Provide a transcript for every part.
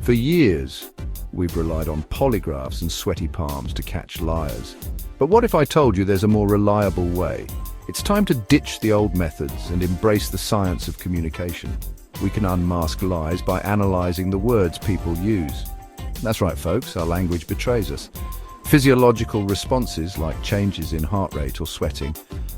For years, we've relied on polygraphs and sweaty palms to catch liars. But what if I told you there's a more reliable way? It's time to ditch the old methods and embrace the science of communication. We can unmask lies by analyzing the words people use. That's right, folks, our language betrays us. Physiological responses, like changes in heart rate or sweating,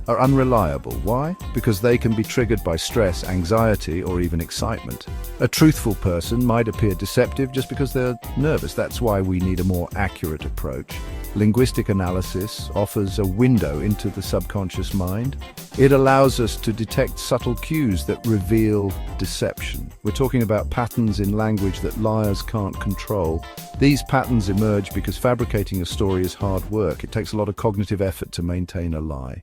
are unreliable. Why? Because they can be triggered by stress, anxiety, or even excitement. A truthful person might appear deceptive just because they're nervous. That's why we need a more accurate approach. Linguistic analysis offers a window into the subconscious mind. It allows us to detect subtle cues that reveal deception. We're talking about patterns in language that liars can't control. These patterns emerge because fabricating a story is hard work. It takes a lot of cognitive effort to maintain a lie.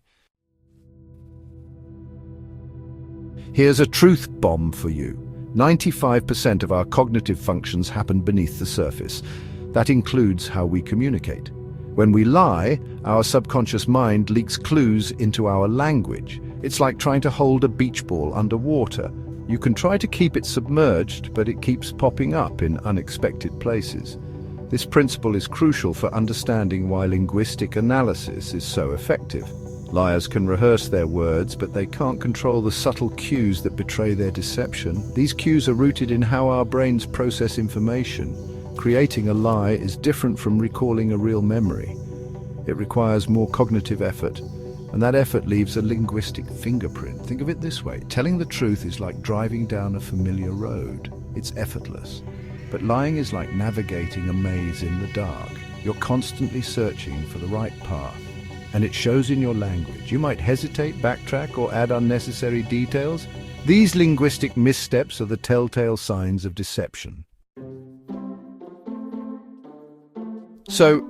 Here's a truth bomb for you. 95% of our cognitive functions happen beneath the surface. That includes how we communicate. When we lie, our subconscious mind leaks clues into our language. It's like trying to hold a beach ball underwater. You can try to keep it submerged, but it keeps popping up in unexpected places. This principle is crucial for understanding why linguistic analysis is so effective. Liars can rehearse their words, but they can't control the subtle cues that betray their deception. These cues are rooted in how our brains process information. Creating a lie is different from recalling a real memory. It requires more cognitive effort, and that effort leaves a linguistic fingerprint. Think of it this way: telling the truth is like driving down a familiar road. It's effortless. But lying is like navigating a maze in the dark. You're constantly searching for the right path, and it shows in your language. You might hesitate, backtrack, or add unnecessary details. These linguistic missteps are the telltale signs of deception. So,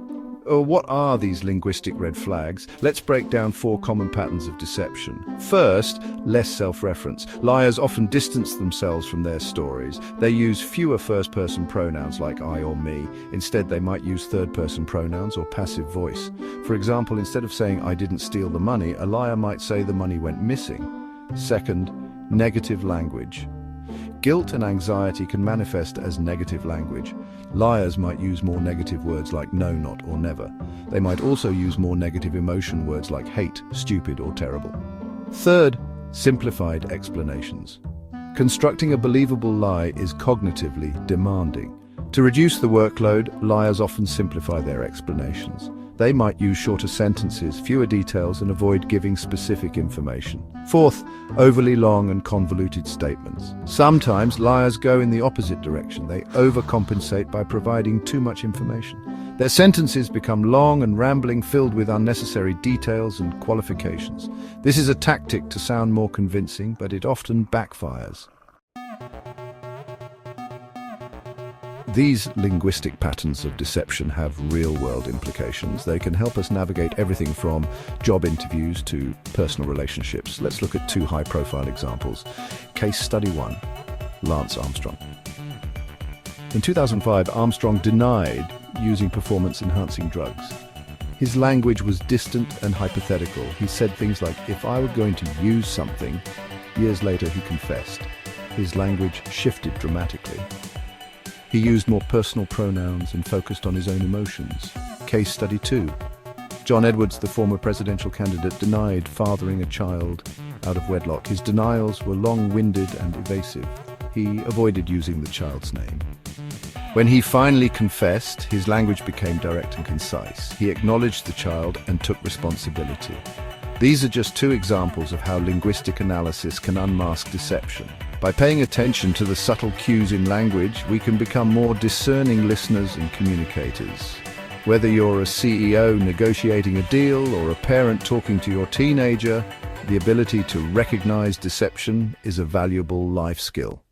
what are these linguistic red flags? Let's break down 4 common patterns of deception. First, less self-reference. Liars often distance themselves from their stories. They use fewer first-person pronouns like I or me. Instead, they might use third-person pronouns or passive voice. For example, instead of saying I didn't steal the money, a liar might say the money went missing. Second, negative language. Guilt and anxiety can manifest as negative language. Liars might use more negative words like no, not, or never. They might also use more negative emotion words like hate, stupid, or terrible. Third, simplified explanations. Constructing a believable lie is cognitively demanding. To reduce the workload, liars often simplify their explanations. They might use shorter sentences, fewer details, and avoid giving specific information. Fourth, overly long and convoluted statements. Sometimes liars go in the opposite direction. They overcompensate by providing too much information. Their sentences become long and rambling, filled with unnecessary details and qualifications. This is a tactic to sound more convincing, but it often backfires. These linguistic patterns of deception have real-world implications. They can help us navigate everything from job interviews to personal relationships. Let's look at 2 high-profile examples. Case study 1, Lance Armstrong. In 2005, Armstrong denied using performance-enhancing drugs. His language was distant and hypothetical. He said things like, if I were going to use something. Years later, he confessed. His language shifted dramatically. He used more personal pronouns and focused on his own emotions. Case study 2. John Edwards, the former presidential candidate, denied fathering a child out of wedlock. His denials were long-winded and evasive. He avoided using the child's name. When he finally confessed, his language became direct and concise. He acknowledged the child and took responsibility. These are just 2 examples of how linguistic analysis can unmask deception. By paying attention to the subtle cues in language, we can become more discerning listeners and communicators. Whether you're a CEO negotiating a deal or a parent talking to your teenager, the ability to recognize deception is a valuable life skill.